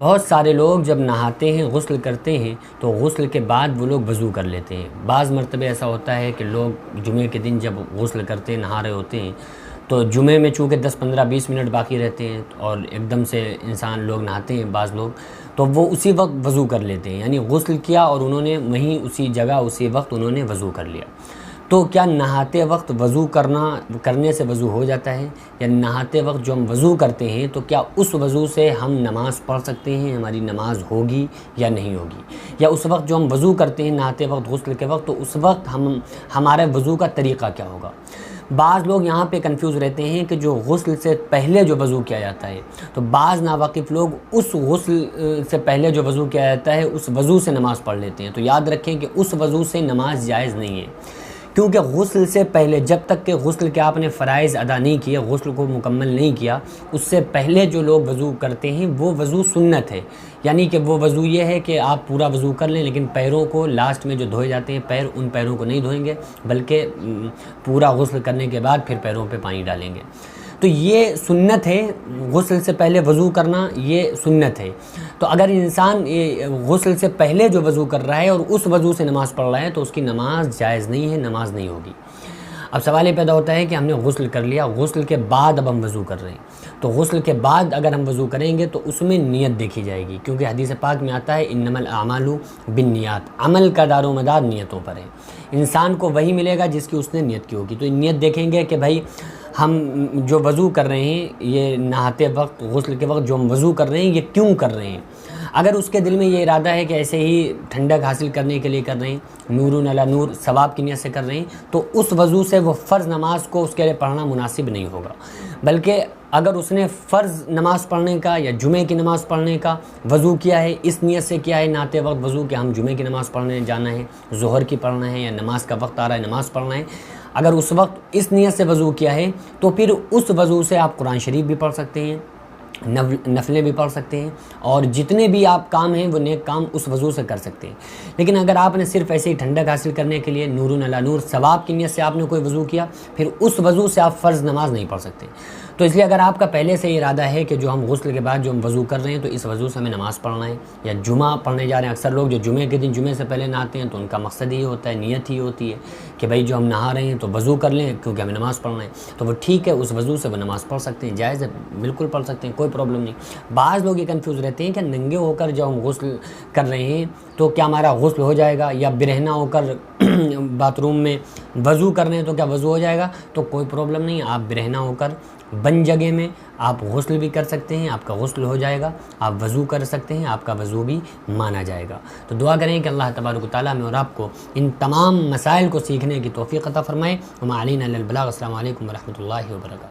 بہت سارے لوگ جب نہاتے ہیں، غسل کرتے ہیں، تو غسل کے بعد وہ لوگ وضو کر لیتے ہیں۔ بعض مرتبہ ایسا ہوتا ہے کہ لوگ جمعے کے دن جب غسل کرتے ہیں، نہا رہے ہوتے ہیں، تو جمعے میں چونکہ 10 15 20 منٹ باقی رہتے ہیں اور ایک دم سے انسان لوگ نہاتے ہیں، بعض لوگ تو وہ اسی وقت وضو کر لیتے ہیں، یعنی غسل کیا اور انہوں نے وہیں اسی جگہ اسی وقت انہوں نے وضو کر لیا۔ تو کیا نہاتے وقت وضو کرنے سے وضو ہو جاتا ہے؟ یا نہاتے وقت جو ہم وضو کرتے ہیں تو کیا اس وضو سے ہم نماز پڑھ سکتے ہیں، ہماری نماز ہوگی یا نہیں ہوگی؟ یا اس وقت جو ہم وضو کرتے ہیں نہاتے وقت، غسل کے وقت، تو اس وقت ہمارے وضو کا طریقہ کیا ہوگا؟ بعض لوگ یہاں پہ کنفیوز رہتے ہیں کہ جو غسل سے پہلے جو وضو کیا جاتا ہے، تو بعض ناواقف لوگ اس غسل سے پہلے جو وضو کیا جاتا ہے اس وضو سے نماز پڑھ لیتے ہیں۔ تو یاد رکھیں کہ اس وضو سے نماز جائز نہیں ہے، کیونکہ غسل سے پہلے جب تک کہ غسل کے آپ نے فرائض ادا نہیں کیے، غسل کو مکمل نہیں کیا، اس سے پہلے جو لوگ وضو کرتے ہیں وہ وضو سنت ہے، یعنی کہ وہ وضو یہ ہے کہ آپ پورا وضو کر لیں، لیکن پیروں کو لاسٹ میں جو دھوئے جاتے ہیں پیر، ان پیروں کو نہیں دھوئیں گے، بلکہ پورا غسل کرنے کے بعد پھر پیروں پہ پانی ڈالیں گے۔ تو یہ سنت ہے، غسل سے پہلے وضو کرنا یہ سنت ہے۔ تو اگر انسان غسل سے پہلے جو وضو کر رہا ہے اور اس وضو سے نماز پڑھ رہا ہے تو اس کی نماز جائز نہیں ہے، نماز نہیں ہوگی۔ اب سوال یہ پیدا ہوتا ہے کہ ہم نے غسل کر لیا، غسل کے بعد اب ہم وضو کر رہے ہیں، تو غسل کے بعد اگر ہم وضو کریں گے تو اس میں نیت دیکھی جائے گی، کیونکہ حدیث پاک میں آتا ہے انما الاعمال بالنیات، عمل کا دار و مدار نیتوں پر ہے۔ انسان کو وہی ملے گا جس کی اس نے نیت کی ہوگی۔ تو نیت دیکھیں گے کہ بھائی ہم جو وضو کر رہے ہیں، یہ نہاتے وقت، غسل کے وقت جو ہم وضو کر رہے ہیں یہ کیوں کر رہے ہیں۔ اگر اس کے دل میں یہ ارادہ ہے کہ ایسے ہی ٹھنڈک حاصل کرنے کے لیے کر رہے ہیں، نور علی نور، ثواب کی نیت سے کر رہے ہیں، تو اس وضو سے وہ فرض نماز کو اس کے لیے پڑھنا مناسب نہیں ہوگا، بلکہ اگر اس نے فرض نماز پڑھنے کا یا جمعے کی نماز پڑھنے کا وضو کیا ہے، اس نیت سے کیا ہے نہاتے وقت وضو کہ ہم جمعے کی نماز پڑھنے جانا ہے، ظہر کی پڑھنا ہے، یا نماز کا وقت آ رہا ہے نماز پڑھنا ہے، اگر اس وقت اس نیت سے وضو کیا ہے تو پھر اس وضو سے آپ قرآن شریف بھی پڑھ سکتے ہیں، نفلیں بھی پڑھ سکتے ہیں، اور جتنے بھی آپ کام ہیں وہ نیک کام اس وضو سے کر سکتے ہیں۔ لیکن اگر آپ نے صرف ایسے ہی ٹھنڈک حاصل کرنے کے لیے نور علی نور، ثواب کی نیت سے آپ نے کوئی وضو کیا، پھر اس وضو سے آپ فرض نماز نہیں پڑھ سکتے۔ تو اس لیے اگر آپ کا پہلے سے ارادہ ہے کہ جو ہم غسل کے بعد جو ہم وضو کر رہے ہیں تو اس وضو سے ہمیں نماز پڑھنا ہے یا جمعہ پڑھنے جا رہے ہیں، اکثر لوگ جو جمعے کے دن جمعے سے پہلے نہاتے ہیں تو ان کا مقصد ہی ہوتا ہے، نیت ہی ہوتی ہے کہ بھائی جو ہم نہا رہے ہیں تو وضو کر لیں کیونکہ ہمیں نماز پڑھنا ہے، تو وہ ٹھیک ہے، اس وضو سے وہ نماز پڑھ سکتے ہیں، جائز ہے، بالکل پڑھ سکتے ہیں، کوئی پرابلم نہیں۔ بعض لوگ یہ کنفیوز رہتے ہیں کہ ننگے ہو کر جب ہم غسل کر رہے ہیں تو کیا ہمارا غسل ہو جائے گا، یا برہنہ ہو کر باتھ روم میں وضو کر رہے ہیں تو کیا وضو ہو جائے گا؟ تو کوئی پرابلم نہیں، آپ برہنہ ہو کر بند جگہ میں آپ غسل بھی کر سکتے ہیں، آپ کا غسل ہو جائے گا، آپ وضو کر سکتے ہیں، آپ کا وضو بھی مانا جائے گا۔ تو دعا کریں کہ اللہ تبارک و تعالیٰ میں اور آپ کو ان تمام مسائل کو سیکھنے کی توفیق عطا فرمائے۔ وما علینا الا البلاغ۔ السلام علیکم ورحمۃ اللہ وبرکاتہ۔